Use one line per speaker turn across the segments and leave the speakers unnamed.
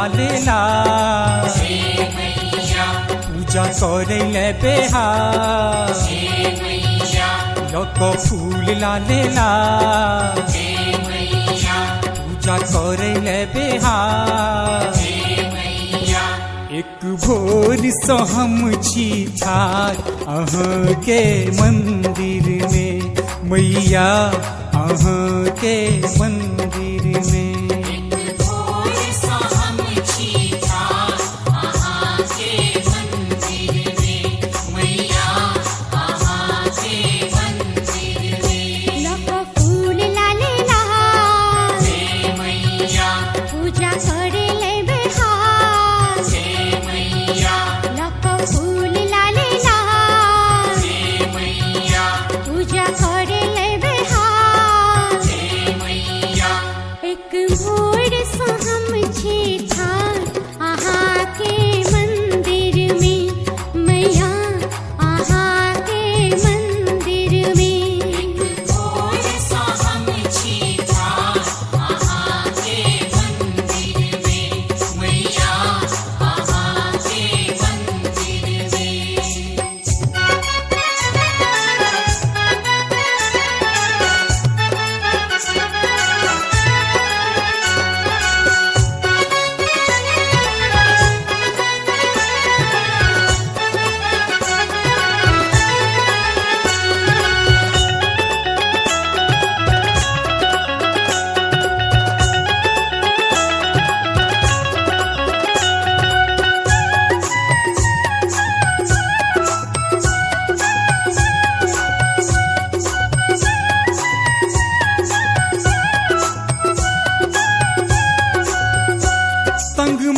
लालेला पूजा करैले बेहार लोक फूल लालेला पूजा करैले बेहार एक भोर सँ हम छी ठाढ़ अहाँ के मंदिर में मैया अहाँ के मंदिर में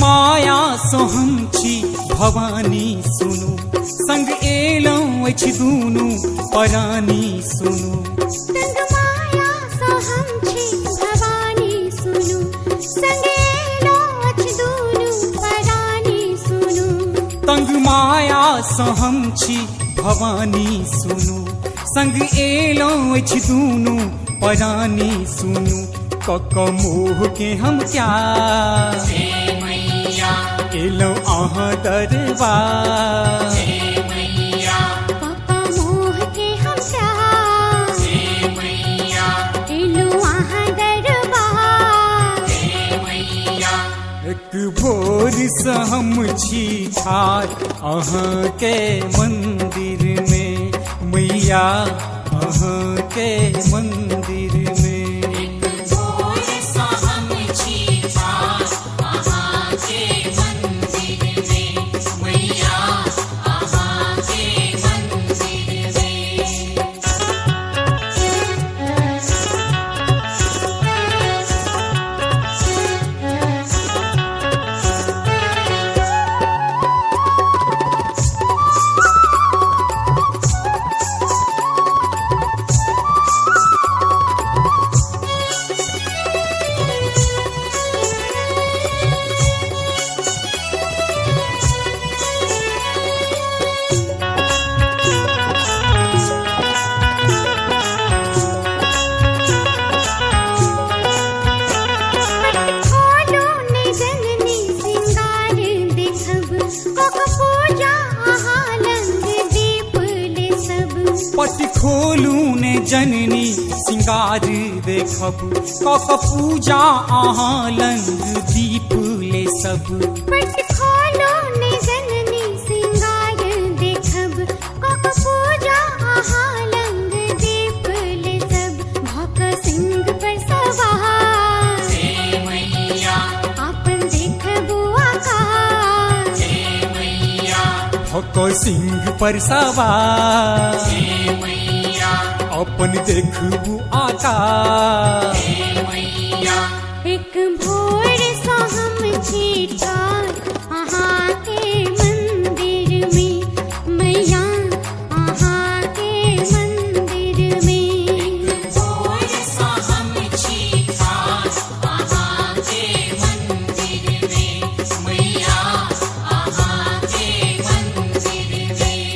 माया सो हम छी भवानी सुनु संग एलौं अछि दुनु परानी सुनु
संग माया सो हम छी भवानी सुनु संग एलौं अछि दुनु परानी सुनु
संग माया सो हम छी भवानी सुनु संग एलौं अछि दुनु परानी सुनु कक मोह के हम क्या एलौं अहाँ दरबार
कक मोह के हम एलौं अहाँ दरबार
एक भोर सँ हम छी ठाढ़ अहाँ के मंदिर में मैया अहाँ के मंदिर में पट खोलू ने जननी सिंगार देखब कक पूजा अहाँ लंग दीप ले सब
पट खोलू ने जननी सिंगार देखब कक पूजा अहाँ लंग दीप ले सब भक सिंह पर सवार अपन देखबू आकाश
भक सिंह पर सवार अपन देखबू आकाश
एक भोर सँ हम छी ठाढ़ अहाँ के मंदिर में मैया अहाँ के मंदिर में
भोर सँ हम छी ठाढ़ अहाँ के मंदिर में मैया अहाँ के मंदिर में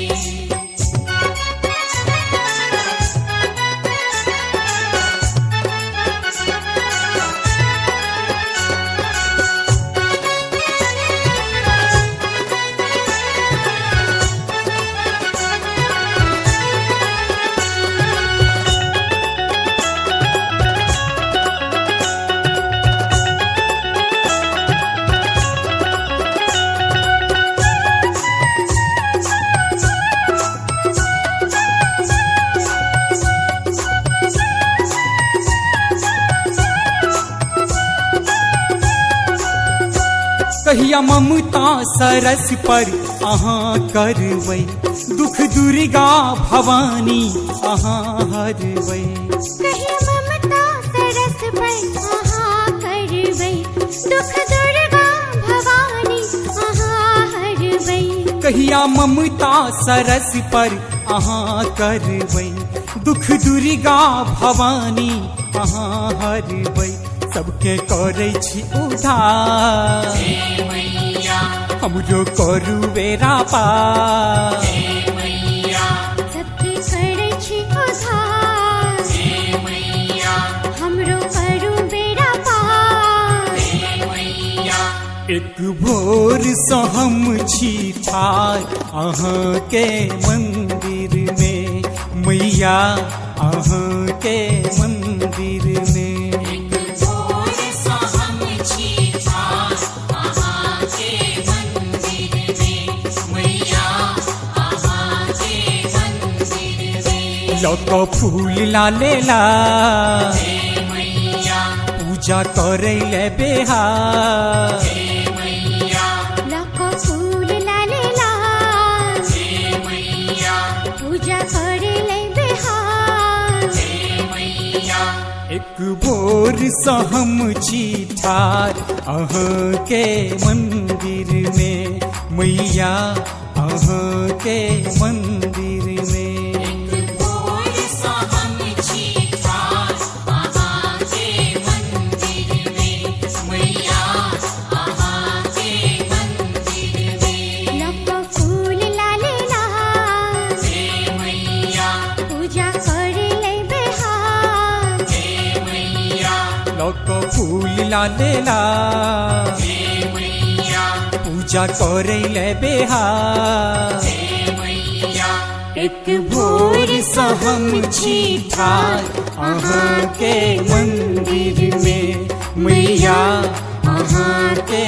कहिया ममता सरस पर अहाँ करबै दुख दुर्गा भवानी अहाँ हरबै
कहिया ममता सरस पर अहाँ करबै दुख दुर्गा भवानी अहाँ हरबै
कहिया ममता सरस पर अहाँ करबै दुख दुर्गा भवानी अहाँ हरबै सबके करै छी उद्धार
हे मैया
हमरो करू बेरा पार
हे मैया
सबके करै छी उद्धार
हे मैया
हमरो करू बेड़ा पार
हे मैया
एक भोर सँ हम छी ठाढ़ अहाँके मंदिर में मैया अहाँके मंदिर में
भोर सँ हम छी ठाढ़ अहाँके मंदिर में मैया अहाँके मंदिर में
लौक फूल लालेला
हे मैया
पूजा करै ले बेहार
हे मैया
लाखो फूल लालेला
हे मैया
पूजा करे ले बिहार
हे मैया
एक भोर सँ हम छी ठाढ़ अहाँके मंदिर में मैया अहाँके मंदिर में
भोर सँ हम छी ठाढ़ अहाँके मंदिर में मैया अहाँके मंदिर में
लाखो फूल लालेला
हे मैया
पूजा करे ले बिहार
हे मैया
लौक फूल लालेला
हे मैया
पूजा करै ले बेहार
हे मैया
एक भोर सँ हम छी ठाढ़ अहाँके मंदिर में मैया अहाँके